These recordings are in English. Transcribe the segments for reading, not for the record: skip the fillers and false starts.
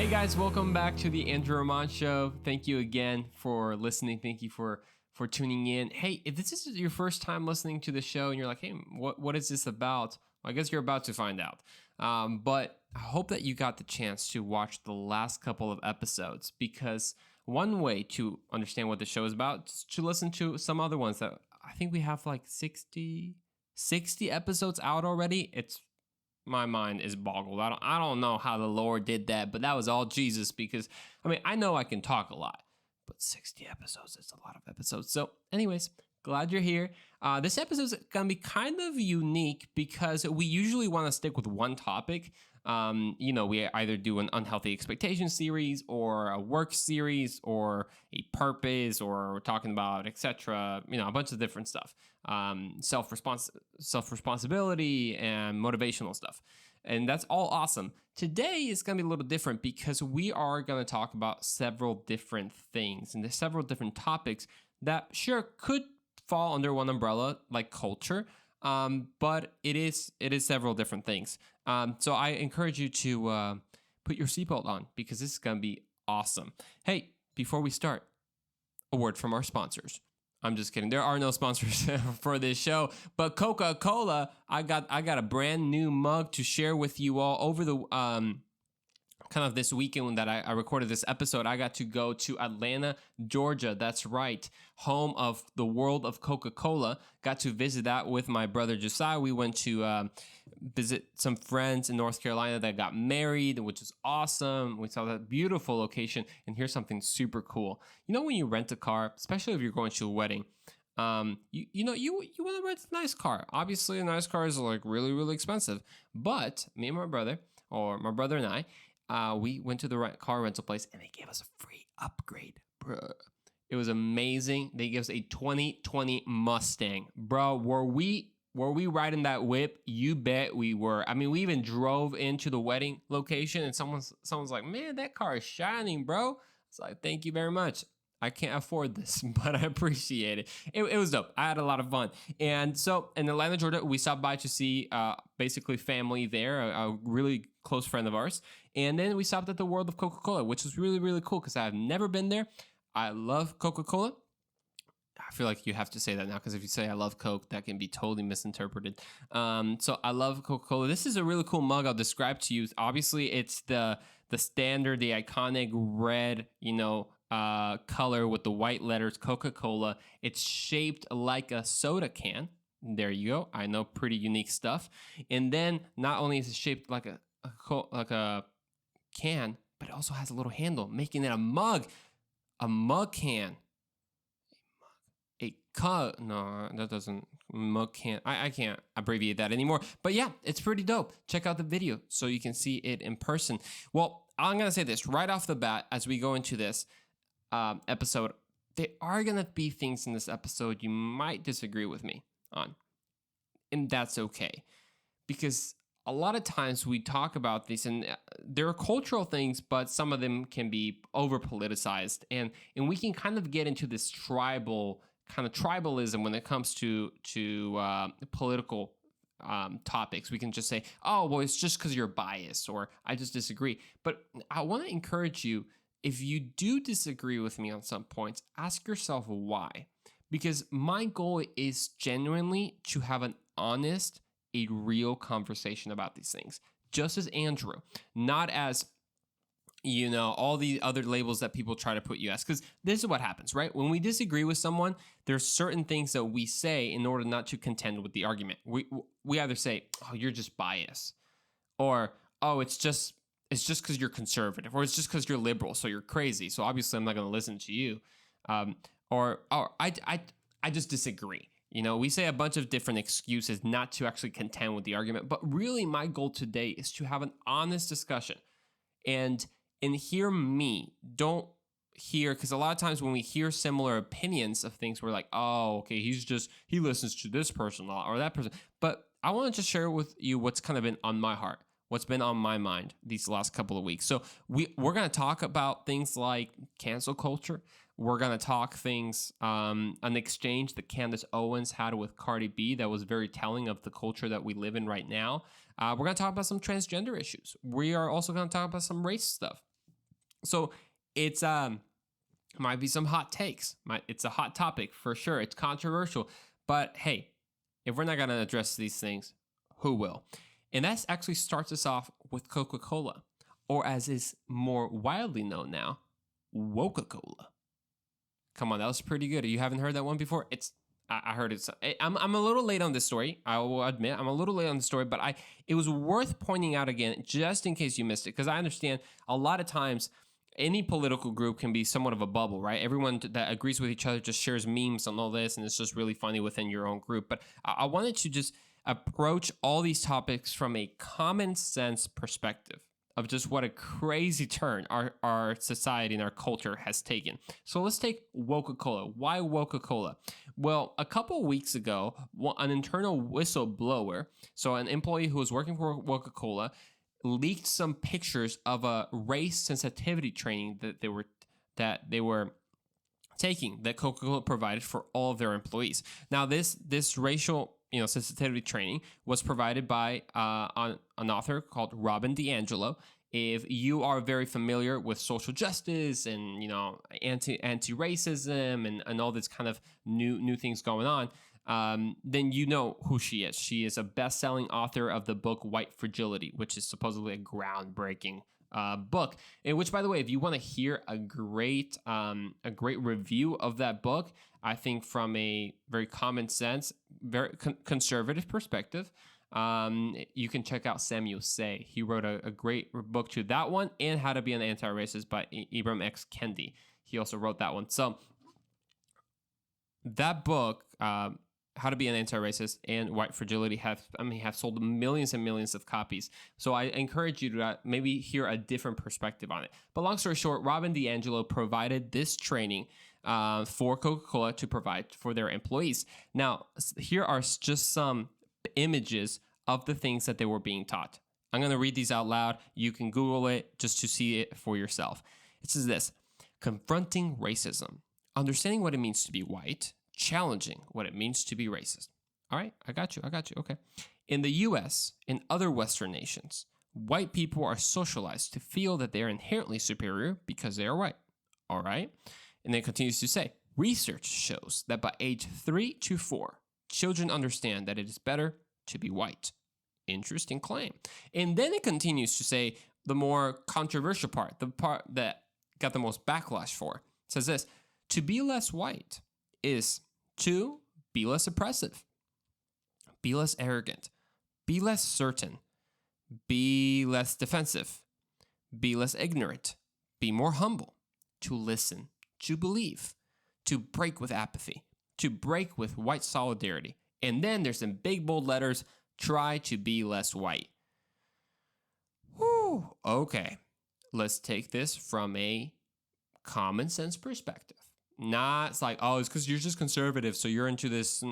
Hey guys, welcome back to the Andrew Ramon Show. Thank you again for listening. Thank you for tuning in. Hey, if this is your first time listening to the show and you're like, hey, what is this about? Well, I guess you're about to find out. But I hope that you got the chance to watch the last couple of episodes, because one way to understand what the show is about is to listen to some other ones that I think we have like 60 episodes out already. My mind is boggled. I don't know how the Lord did that, but that was all Jesus, because I know I can talk a lot, but 60 episodes is a lot of episodes. So anyways, glad you're here. This episode is going to be kind of unique because we usually want to stick with one topic. We either do an unhealthy expectation series or a work series or a purpose, or we're talking about etc. A bunch of different stuff, self-responsibility and motivational stuff. And that's all awesome. Today is going to be a little different because we are going to talk about several different things, and there's several different topics that sure could fall under one umbrella, like culture, but it is several different things. So I encourage you to put your seatbelt on, because this is going to be awesome. Hey, before we start, a word from our sponsors. I'm just kidding. There are no sponsors for this show, but Coca-Cola, I got a brand new mug to share with you all. Over the kind of this weekend that I recorded this episode, I got to go to Atlanta, Georgia. That's right, home of the world of Coca-Cola. Got to visit that with my brother Josiah. We went to visit some friends in North Carolina that got married, which is awesome. We saw that beautiful location. And here's something super cool. When you rent a car, especially if you're going to a wedding, you want to rent a nice car. Obviously, a nice car is like really, really expensive. But me and my brother and I, we went to the car rental place and they gave us a free upgrade, bro. It was amazing. They gave us a 2020 Mustang, bro. Were we riding that whip? You bet we were. We even drove into the wedding location and someone's like, man, that car is shining, bro. It's like, thank you very much. I can't afford this, but I appreciate it. It was dope. I had a lot of fun. And so in Atlanta, Georgia, we stopped by to see basically family there, a really close friend of ours. And then we stopped at the World of Coca-Cola, which was really, really cool because I've never been there. I love Coca-Cola. I feel like you have to say that now, because if you say I love Coke, that can be totally misinterpreted. So I love Coca-Cola. This is a really cool mug I'll describe to you. Obviously, it's the standard, the iconic red, color with the white letters Coca-Cola. It's shaped like a soda can. There you go. I know, pretty unique stuff. And then not only is it shaped like a can, but it also has a little handle, making it a mug can. No, that doesn't, mug can. I can't abbreviate that anymore. But yeah, it's pretty dope. Check out the video so you can see it in person. Well, I'm going to say this right off the bat as we go into this episode. There are going to be things in this episode you might disagree with me on. And that's okay. Because a lot of times we talk about this, and there are cultural things, but some of them can be over politicized. And we can kind of get into this tribalism when it comes to political topics. We can just say, oh, well, it's just because you're biased, or I just disagree. But I want to encourage you, if you do disagree with me on some points, ask yourself why. Because my goal is genuinely to have an honest, a real conversation about these things. Just as Andrew, not as all the other labels that people try to put you as. Because this is what happens, right? When we disagree with someone, there's certain things that we say in order not to contend with the argument. We either say, oh, you're just biased, or, oh, it's just because you're conservative, or it's just because you're liberal, so you're crazy, so obviously I'm not going to listen to you, or I just disagree. We say a bunch of different excuses not to actually contend with the argument, but really my goal today is to have an honest discussion and hear me. Don't hear, because a lot of times when we hear similar opinions of things, we're like, oh, okay, he listens to this person a lot, or that person. But I want to just share with you what's kind of been on my heart, what's been on my mind these last couple of weeks. So we're going to talk about things like cancel culture. We're going to talk things, an exchange that Candace Owens had with Cardi B that was very telling of the culture that we live in right now. We're going to talk about some transgender issues. We are also going to talk about some race stuff. So it's might be some hot takes. It's a hot topic for sure. It's controversial, but hey, if we're not gonna address these things, who will? And that actually starts us off with Coca-Cola, or as is more widely known now, Woca-Cola. Come on, that was pretty good. You haven't heard that one before? I heard it. I'm a little late on this story. I will admit I'm a little late on the story, but it was worth pointing out again, just in case you missed it, because I understand a lot of times any political group can be somewhat of a bubble, right? Everyone that agrees with each other just shares memes on all this, and it's just really funny within your own group. But I wanted to just approach all these topics from a common sense perspective of just what a crazy turn our society and our culture has taken. So let's take Coca-Cola. Why Coca-Cola? Well, a couple of weeks ago, an internal whistleblower, so an employee who was working for Coca-Cola, leaked some pictures of a race sensitivity training that they were taking, that Coca-Cola provided for all of their employees. Now, this racial sensitivity training was provided by an author called Robin DiAngelo. If you are very familiar with social justice and anti-racism and all this kind of new things going on, then you know who she is. She is a best-selling author of the book White Fragility, which is supposedly a groundbreaking book. And which, by the way, if you want to hear a great review of that book, I think from a very common sense, very conservative perspective, you can check out Samuel Say. He wrote a great book to that one, and How to Be an Anti-Racist by Ibram X. Kendi. He also wrote that one. So that book, How to Be an Anti-Racist and White Fragility, have sold millions and millions of copies. So I encourage you to maybe hear a different perspective on it. But long story short, Robin DiAngelo provided this training for Coca-Cola to provide for their employees. Now, here are just some images of the things that they were being taught. I'm going to read these out loud. You can Google it just to see it for yourself. It says this: confronting racism, understanding what it means to be white, challenging what it means to be racist. All right, I got you. Okay. In the US and other Western nations, white people are socialized to feel that they are inherently superior because they are white. All right. And then it continues to say, research shows that by age 3 to 4, children understand that it is better to be white. Interesting claim. And then it continues to say the more controversial part, the part that got the most backlash for. It says this: to be less white is to be less oppressive, be less arrogant, be less certain, be less defensive, be less ignorant, be more humble, to listen, to believe, to break with apathy, to break with white solidarity. And then there's some big bold letters: try to be less white. Whew, okay. Let's take this from a common sense perspective. Not, it's like, oh, it's because you're just conservative, so you're into this.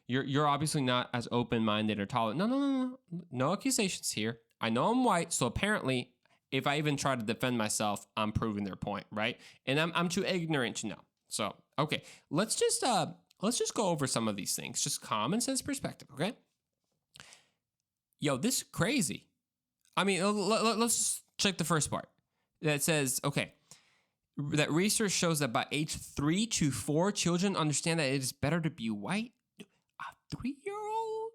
You're obviously not as open-minded or tolerant. No accusations here. I know I'm white, so apparently, if I even try to defend myself, I'm proving their point, right? And I'm too ignorant to know. So, okay, let's just go over some of these things, just common sense perspective, okay? Yo, this is crazy. I mean, let's check the first part. That says, okay, that research shows that by age 3 to 4, children understand that it is better to be white. A 3-year-old?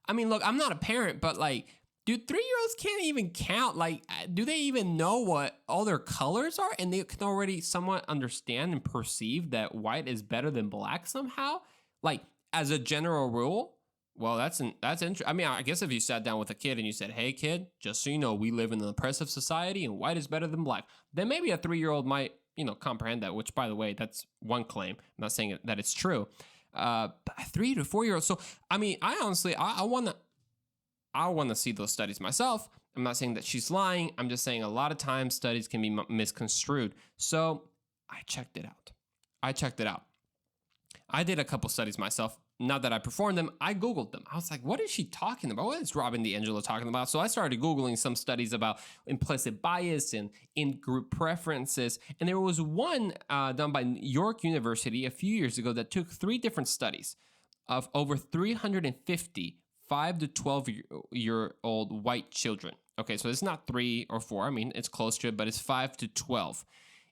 I mean, look, I'm not a parent, but like, dude, 3-year-olds can't even count. Like, do they even know what all their colors are? And they can already somewhat understand and perceive that white is better than black somehow? Like, as a general rule? Well, that's interesting. I mean, I guess if you sat down with a kid and you said, hey, kid, just so you know, we live in an oppressive society and white is better than black, then maybe a 3-year-old might, comprehend that, which, by the way, that's one claim. I'm not saying that it's true. But 3 to 4-year-olds. So, I mean, I honestly, I want to see those studies myself. I'm not saying that she's lying. I'm just saying a lot of times studies can be misconstrued. So I checked it out. I did a couple studies myself. Not that I performed them, I Googled them. I was like, what is she talking about? What is Robin DiAngelo talking about? So I started Googling some studies about implicit bias and in-group preferences. And there was one done by York University a few years ago that took 3 different studies of over 350 5 to 12-year-old white children. Okay, so it's not 3 or 4. I mean, it's close to it, but it's 5 to 12.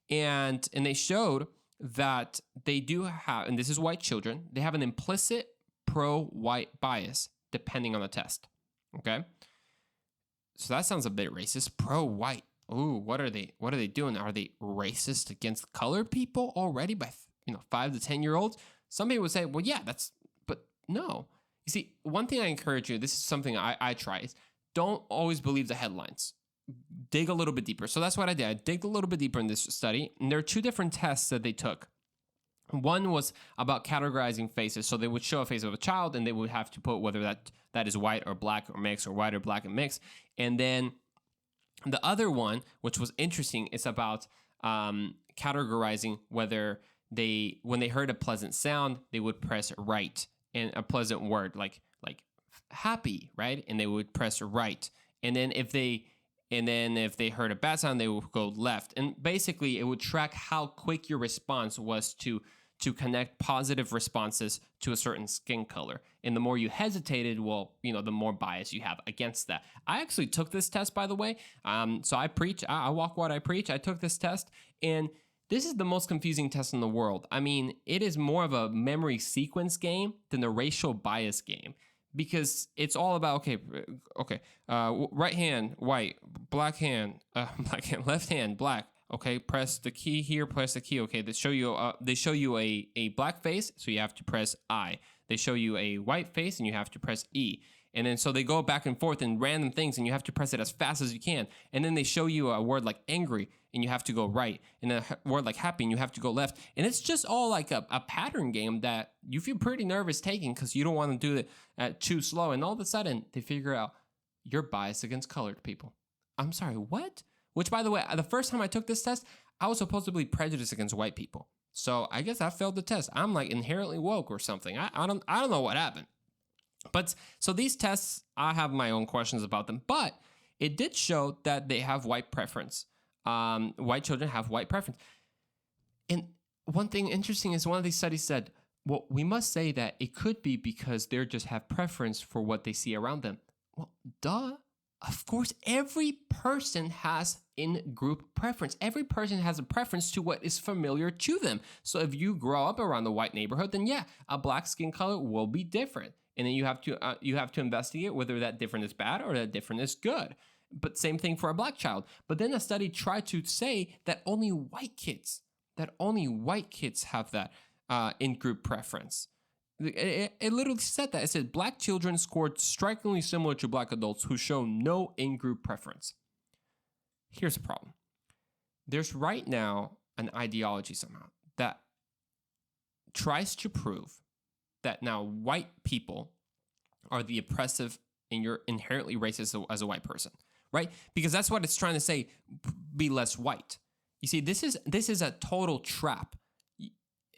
And they showed that they do have, and this is white children, they have an implicit pro-white bias depending on the test. Okay? So that sounds a bit racist. Pro-white. Ooh, what are they doing? Are they racist against colored people already by 5 to 10-year-olds? Some people would say, well, yeah, but no. You see, one thing I encourage you, this is something I try, is don't always believe the headlines. Dig a little bit deeper. So that's what I did. I digged a little bit deeper in this study, and there are 2 different tests that they took. One was about categorizing faces. So they would show a face of a child, and they would have to put whether that is white or black or mixed, or white or black and mixed. And then the other one, which was interesting, is about categorizing whether when they heard a pleasant sound, they would press right, and a pleasant word like happy, right? And they would press right. And then if they heard a bad sound, they would go left. And basically, it would track how quick your response was to connect positive responses to a certain skin color. And the more you hesitated, well, the more bias you have against that. I actually took this test, by the way. So I preach, I walk what I preach. I took this test, and this is the most confusing test in the world. I mean, it is more of a memory sequence game than a racial bias game, because it's all about, right hand, white, black hand, left hand, black. Okay, press the key here, press the key. Okay, they show you a black face, so you have to press I. They show you a white face, and you have to press E. And then so they go back and forth in random things, and you have to press it as fast as you can. And then they show you a word like angry, and you have to go right. And then a word like happy, and you have to go left. And it's just all like a pattern game that you feel pretty nervous taking, because you don't want to do it too slow. And all of a sudden, they figure out you're biased against colored people. I'm sorry, what? Which, by the way, the first time I took this test, I was supposed to be prejudiced against white people. So I guess I failed the test. I'm like inherently woke or something. I don't know what happened. But so these tests, I have my own questions about them. But it did show that they have white preference. White children have white preference. And one thing interesting is one of these studies said, well, we must say that it could be because they just have preference for what they see around them. Well, duh. Of course, every person has in-group preference. Every person has a preference to what is familiar to them. So if you grow up around the white neighborhood, then yeah, a black skin color will be different. And then you have to investigate whether that different is bad or that different is good. But same thing for a black child. But then a study tried to say that only white kids have that in-group preference. It literally said that. It said black children scored strikingly similar to black adults who show no in-group preference. Here's the problem. There's right now an ideology somehow that tries to prove that now white people are the oppressive and you're inherently racist as a white person, right? Because that's what it's trying to say, be less white. You see, this is a total trap.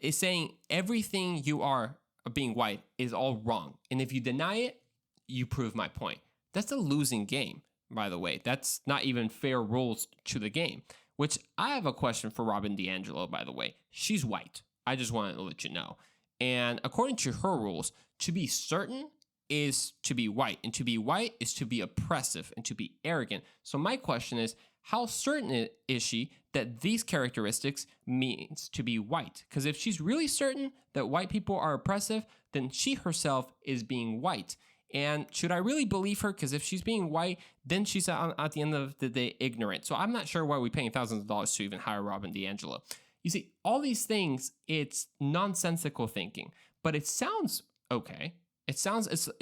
It's saying everything you are being white is all wrong. And if you deny it, you prove my point. That's a losing game, by the way. That's not even fair rules to the game, which I have a question for Robin DiAngelo, by the way. She's white. I just wanted to let you know. And according to her rules, to be certain is to be white, and to be white is to be oppressive and to be arrogant. So my question is, how certain is she that these characteristics means to be white? Because if she's really certain that white people are oppressive, then she herself is being white. And should I really believe her? Because if she's being white, then she's at the end of the day ignorant. So I'm not sure why we're paying thousands of dollars to even hire Robin DiAngelo. You see, all these things, it's nonsensical thinking, but it sounds okay. It's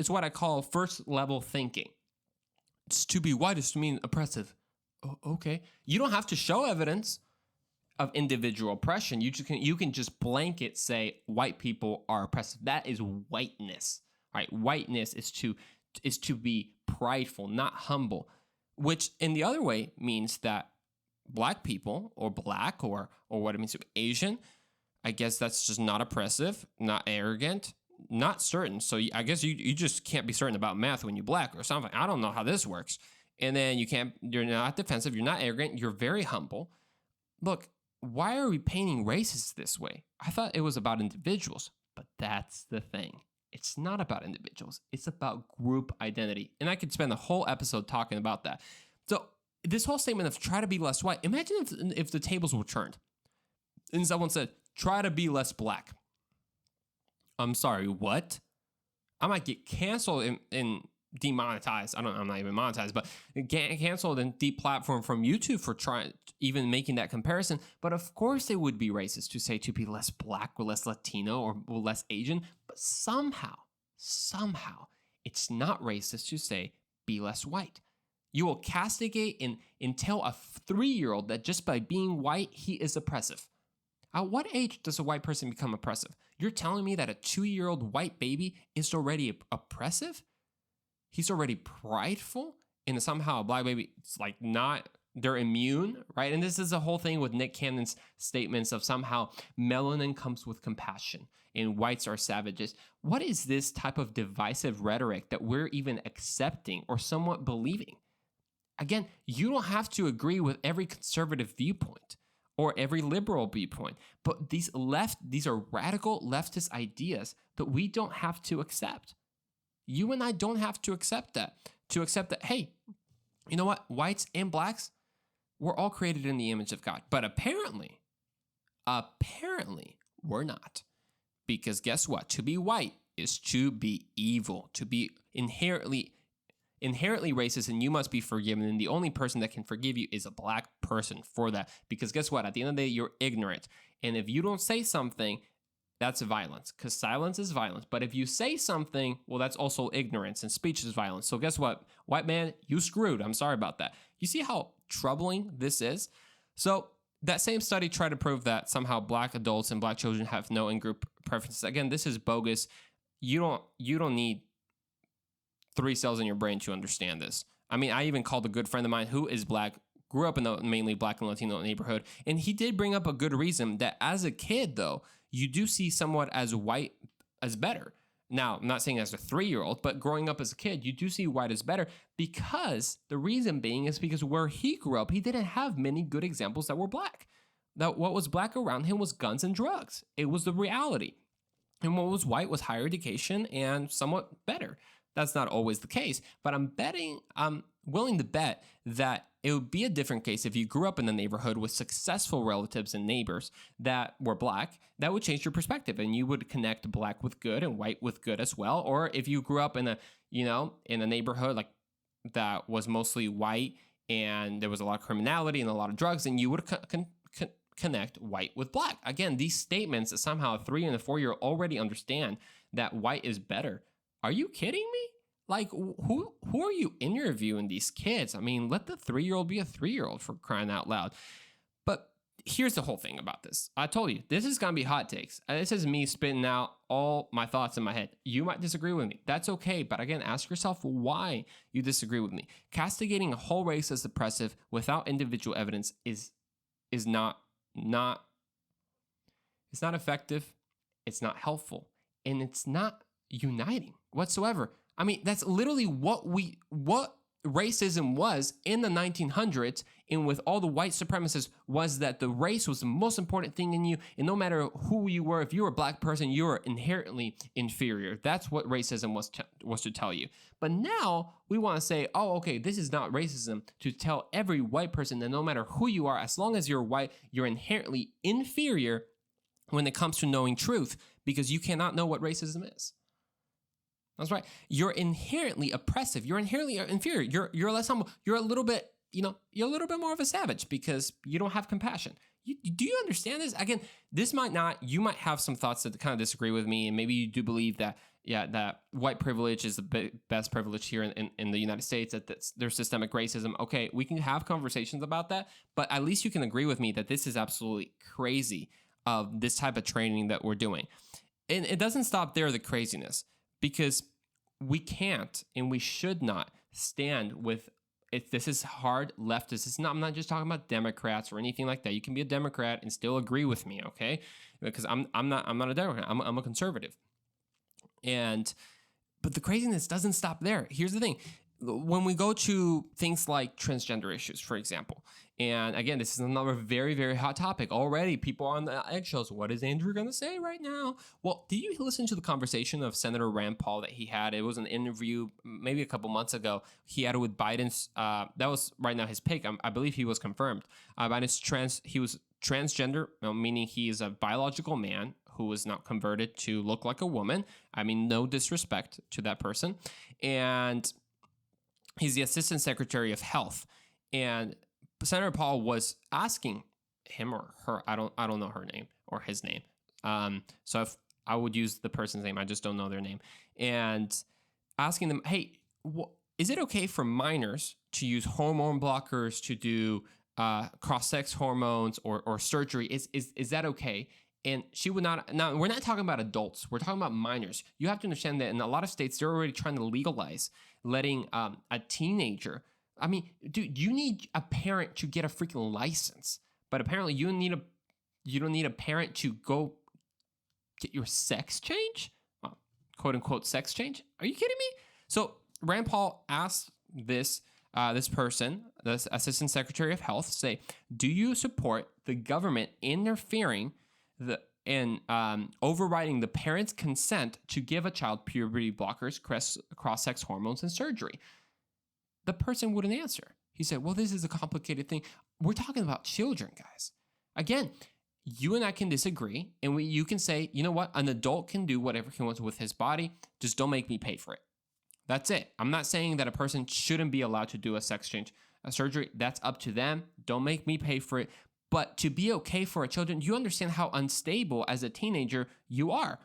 what I call first level thinking. It's to be white is to mean oppressive. Okay. You don't have to show evidence of individual oppression. You can just blanket say white people are oppressive. That is whiteness, right? Whiteness is to be prideful, not humble, which in the other way means that black people or black or what it means to be Asian, I guess that's just not oppressive, not arrogant, not certain. So I guess you just can't be certain about math when you're black or something. I don't know how this works. And then you're not defensive, you're not arrogant, you're very humble. Look, why are we painting races this way? I thought it was about individuals, but that's the thing. It's not about individuals. It's about group identity. And I could spend a whole episode talking about that. So this whole statement of try to be less white, imagine if the tables were turned and someone said, try to be less black. I'm sorry, what? I might get canceled and demonetized. I'm not even monetized, but get canceled and deplatformed from YouTube for even making that comparison. But of course it would be racist to say to be less black or less Latino or less Asian. But somehow, it's not racist to say be less white. You will castigate and tell a 3-year-old that just by being white, he is oppressive. At what age does a white person become oppressive? You're telling me that a 2-year-old white baby is already oppressive? He's already prideful? And somehow a black baby, it's like not, they're immune, right? And this is the whole thing with Nick Cannon's statements of somehow melanin comes with compassion and whites are savages. What is this type of divisive rhetoric that we're even accepting or somewhat believing? Again, you don't have to agree with every conservative viewpoint or every liberal viewpoint, but these are radical leftist ideas that we don't have to accept. You and I don't have to accept that. Hey, you know what? Whites and blacks, we're all created in the image of God. But apparently, we're not. Because guess what? To be white is to be evil, to be inherently racist, and you must be forgiven. And the only person that can forgive you is a black person for that. Because guess what? At the end of the day, you're ignorant. And if you don't say something, that's violence, because silence is violence. But if you say something, well, that's also ignorance, and speech is violence. So guess what? White man, you screwed. I'm sorry about that. You see how troubling this is? So that same study tried to prove that somehow black adults and black children have no in-group preferences. Again, this is bogus. You don't need 3 cells in your brain to understand this. I mean, I even called a good friend of mine who is black, grew up in the mainly black and Latino neighborhood, and he did bring up a good reason that as a kid, though, you do see somewhat as white as better. Now, I'm not saying as a 3-year-old, but growing up as a kid, you do see white as better, because the reason being is because where he grew up, he didn't have many good examples that were black. That what was black around him was guns and drugs. It was the reality. And what was white was higher education and somewhat better. That's not always the case, but I'm willing to bet that it would be a different case if you grew up in a neighborhood with successful relatives and neighbors that were black. That would change your perspective, and you would connect black with good and white with good as well. Or if you grew up in a neighborhood like that was mostly white and there was a lot of criminality and a lot of drugs, and you would connect white with black. Again, these statements that somehow a 3 and a 4-year already understand that white is better. Are you kidding me? Like, who are you interviewing these kids? I mean, let the 3-year-old be a 3-year-old, for crying out loud. But here's the whole thing about this. I told you, this is going to be hot takes. This is me spitting out all my thoughts in my head. You might disagree with me. That's okay. But again, ask yourself why you disagree with me. Castigating a whole race as oppressive without individual evidence is not it's not effective. It's not helpful. And it's not uniting whatsoever. I mean, that's literally what racism was in the 1900s, and with all the white supremacists, was that the race was the most important thing in you, and no matter who you were, if you were a black person, you were inherently inferior. That's what racism was to tell you. But now we want to say, oh, okay, this is not racism, to tell every white person that no matter who you are, as long as you're white, you're inherently inferior when it comes to knowing truth, because you cannot know what racism is. That's right. You're inherently oppressive. You're inherently inferior. You're less humble. You're a little bit, you're a little bit more of a savage because you don't have compassion. Do you understand this? Again, you might have some thoughts that kind of disagree with me, and maybe you do believe that, that white privilege is the best privilege here in the United States, that there's systemic racism. Okay, we can have conversations about that, but at least you can agree with me that this is absolutely crazy of this type of training that we're doing. And it doesn't stop there, the craziness. Because we can't and we should not stand with it. This is hard leftist. I'm not just talking about Democrats or anything like that. You can be a Democrat and still agree with me, okay? Because I'm not a Democrat. I'm a conservative. But the craziness doesn't stop there. Here's the thing. when we go to things like transgender issues, for example, and again, this is another very, very hot topic. Already, people are on the eggshells. What is Andrew going to say right now? Well, did you listen to the conversation of Senator Rand Paul that he had? It was an interview maybe a couple months ago. He had it with Biden's. That was right now his pick. I believe he was confirmed. Biden's he was transgender, meaning he is a biological man who was not converted to look like a woman. I mean, no disrespect to that person. And he's the Assistant Secretary of Health. And Senator Paul was asking him or her, I don't know her name or his name. So if I would use the person's name, I just don't know their name. And asking them, hey, is it okay for minors to use hormone blockers, to do cross-sex hormones or surgery? Is that okay? And she would not. Now, we're not talking about adults. We're talking about minors. You have to understand that in a lot of states, they're already trying to legalize letting a teenager. I mean, dude, you need a parent to get a freaking license, but apparently you don't need a parent to go get your sex change, quote unquote sex change. Are you kidding me? So Rand Paul asked this person, this Assistant Secretary of Health, say, do you support the government interfering and overriding the parent's consent to give a child puberty blockers, cross-sex hormones, and surgery? The person wouldn't answer. He said, well, this is a complicated thing. We're talking about children, guys. Again, you and I can disagree, and you can say, you know what? An adult can do whatever he wants with his body. Just don't make me pay for it. That's it. I'm not saying that a person shouldn't be allowed to do a sex change, a surgery. That's up to them. Don't make me pay for it. But to be okay for a children, you understand how unstable as a teenager you are.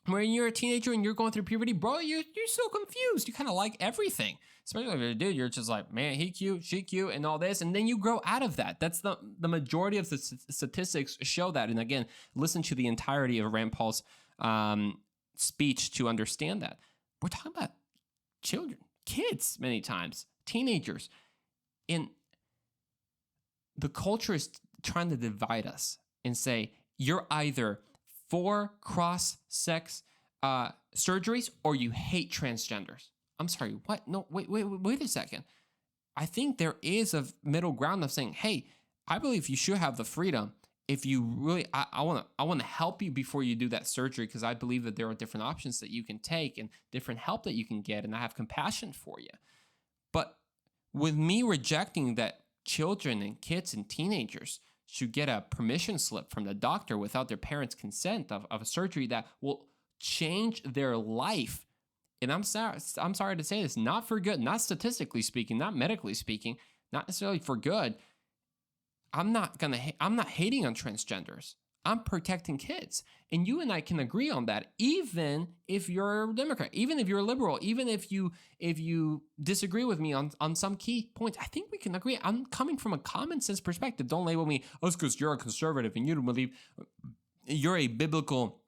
When you're a teenager and you're going through puberty, bro, you're so confused. You kind of like everything. Especially if you're a dude, you're just like, man, he cute, she cute, and all this. And then you grow out of that. That's the majority of the statistics show that. And again, listen to the entirety of Rand Paul's speech to understand that. We're talking about children, kids many times, teenagers. And the culture is trying to divide us and say, you're either for cross-sex surgeries or you hate transgenders. I'm sorry, what? No, wait a second. I think there is a middle ground of saying, hey, I believe you should have the freedom. If you really, I want to help you before you do that surgery, because I believe that there are different options that you can take and different help that you can get, and I have compassion for you. But with me rejecting that children and kids and teenagers should get a permission slip from the doctor without their parents' consent of a surgery that will change their life. And I'm sorry to say this, not for good, not statistically speaking, not medically speaking, not necessarily for good. I'm not hating on transgenders. I'm protecting kids. And you and I can agree on that, even if you're a Democrat, even if you're a liberal, even if you disagree with me on some key points. I think we can agree. I'm coming from a common sense perspective. Don't label me, oh, it's because you're a conservative and you don't believe, you're a biblical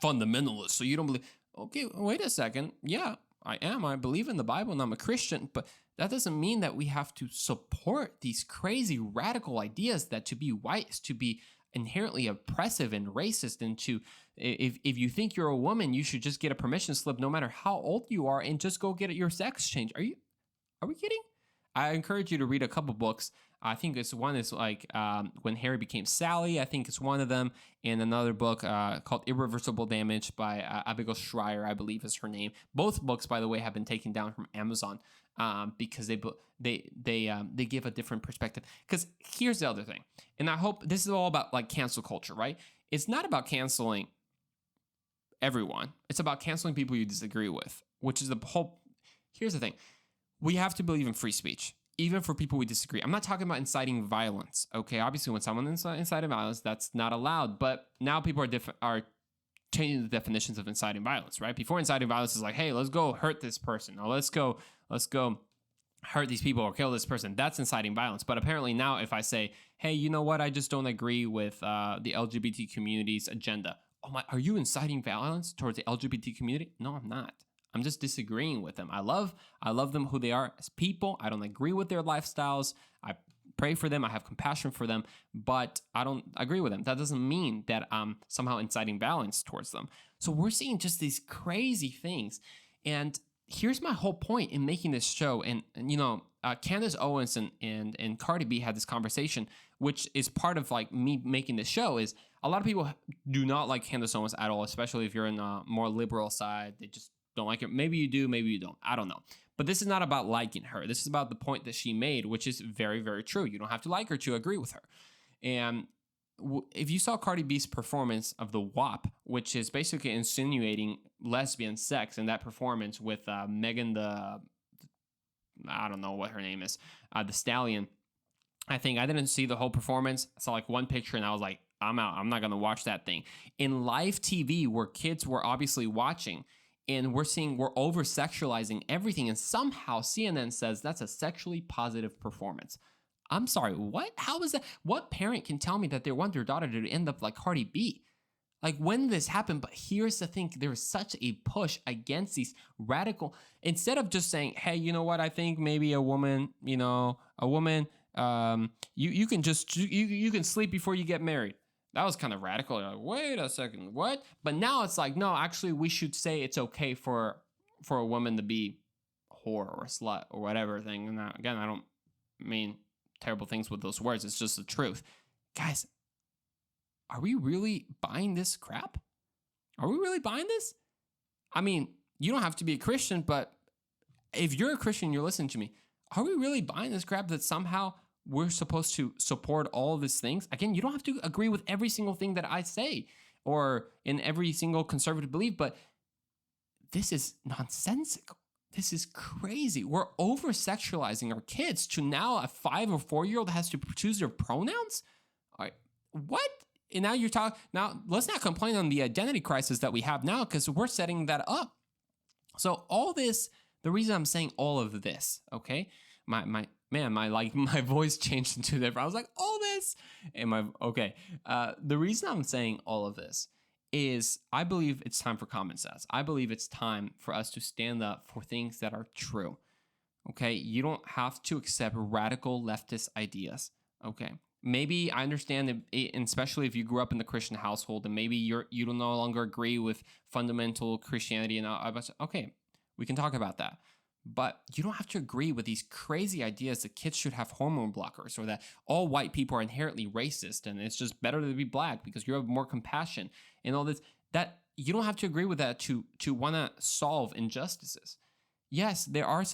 fundamentalist, so you don't believe. Okay, wait a second. Yeah, I am. I believe in the Bible and I'm a Christian, but that doesn't mean that we have to support these crazy radical ideas that to be white is to be inherently oppressive and racist, and to if you think you're a woman, you should just get a permission slip no matter how old you are and just go get your sex change. Are we kidding? I encourage you to read a couple books. I think one is like When Harry Became Sally. I think it's one of them. And another book called Irreversible Damage by Abigail Schreier, I believe is her name. Both books, by the way, have been taken down from Amazon because they give a different perspective. Because here's the other thing, and I hope this is all about like cancel culture, right? It's not about canceling everyone. It's about canceling people you disagree with, which is the whole. Here's the thing. We have to believe in free speech, even for people we disagree. I'm not talking about inciting violence, okay? Obviously, when someone inciting violence, that's not allowed. But now people are changing the definitions of inciting violence, right? Before, inciting violence is like, hey, let's go hurt this person, or let's go hurt these people or kill this person. That's inciting violence. But apparently now, if I say, hey, you know what? I just don't agree with the LGBT community's agenda. Oh my, are you inciting violence towards the LGBT community? No, I'm not. I'm just disagreeing with them. I love them who they are as people. I don't agree with their lifestyles. I pray for them. I have compassion for them, but I don't agree with them. That doesn't mean that I'm somehow inciting violence towards them. So we're seeing just these crazy things. And here's my whole point in making this show. And Candace Owens and Cardi B had this conversation, which is part of like me making this show. Is a lot of people do not like Candace Owens at all, especially if you're in a more liberal side. They just don't like her. Maybe you do, maybe you don't. I don't know. But this is not about liking her. This is about the point that she made, which is very, very true. You don't have to like her to agree with her. And if you saw Cardi B's performance of the WAP, which is basically insinuating lesbian sex in that performance with Megan I don't know what her name is, the Stallion. I didn't see the whole performance. I saw like one picture and I was like, I'm out. I'm not going to watch that thing. In live TV where kids were obviously watching, and we're over-sexualizing everything, and somehow CNN says that's a sexually positive performance. I'm sorry, what? How is that? What parent can tell me that they want their daughter to end up like Cardi B? Like, when did this happen? But here's the thing. There is such a push against these radical, instead of just saying, hey, you know what? I think maybe a woman, you can sleep before you get married. That was kind of radical. You're like, wait a second, what? But now it's like, no, actually, we should say it's okay for a woman to be whore or slut or whatever thing. And again, I don't mean terrible things with those words. It's just the truth. Guys, are we really buying this crap? Are we really buying this? I mean, you don't have to be a Christian, but if you're a Christian, you're listening to me. Are we really buying this crap that somehow we're supposed to support all of these things? Again, you don't have to agree with every single thing that I say or in every single conservative belief, but this is nonsensical. This is crazy. We're over-sexualizing our kids to now a 5 or 4-year-old has to choose their pronouns? All right, what? And now you're talking, now let's not complain on the identity crisis that we have now because we're setting that up. So all this, the reason I'm saying all of this, okay, my voice changed into different. I was like, all this, and the reason I'm saying all of this is I believe it's time for common sense. I believe it's time for us to stand up for things that are true. Okay, you don't have to accept radical leftist ideas. Okay, maybe I understand that, and especially if you grew up in the Christian household, and maybe you don't no longer agree with fundamental Christianity, and okay, we can talk about that. But you don't have to agree with these crazy ideas that kids should have hormone blockers or that all white people are inherently racist and it's just better to be black because you have more compassion and all this. That you don't have to agree with that to want to solve injustices. Yes, there are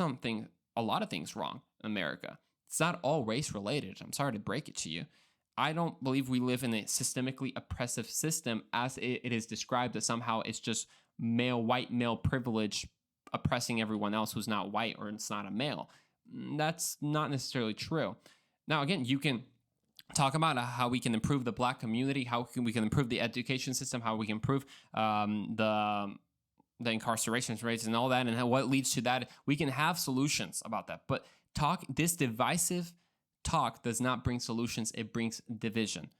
a lot of things wrong in America. It's not all race related. I'm sorry to break it to you. I don't believe we live in a systemically oppressive system as it is described, that somehow it's just white male privilege oppressing everyone else who's not white or it's not a male. That's not necessarily true. Now, again, you can talk about how we can improve the black community, we can improve the education system, how we can improve the incarceration rates and all that, and what leads to that. We can have solutions about that. But this divisive talk does not bring solutions. It brings division.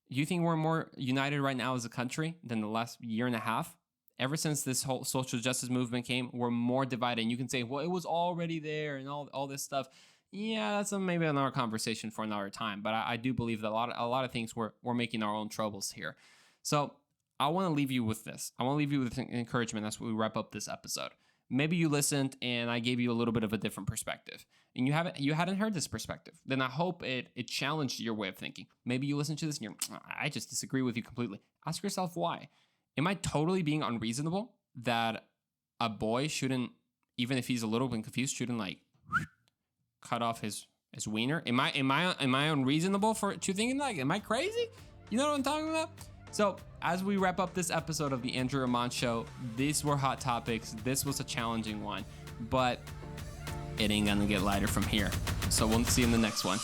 You think we're more united right now as a country than the last year and a half? Ever since this whole social justice movement came, we're more divided. And you can say, well, it was already there and all this stuff. Yeah, that's maybe another conversation for another time. But I do believe that a lot of things we're making our own troubles here. So I want to leave you with this. I want to leave you with encouragement as we wrap up this episode. Maybe you listened and I gave you a little bit of a different perspective, and you hadn't heard this perspective. Then I hope it challenged your way of thinking. Maybe you listened to this and you're, I just disagree with you completely. Ask yourself why. Am I totally being unreasonable that a boy shouldn't, even if he's a little bit confused, shouldn't like cut off his wiener? Am I unreasonable to thinking like, am I crazy? You know what I'm talking about? So as we wrap up this episode of the Andrew Ramon Show, these were hot topics. This was a challenging one, but it ain't gonna get lighter from here. So we'll see you in the next one.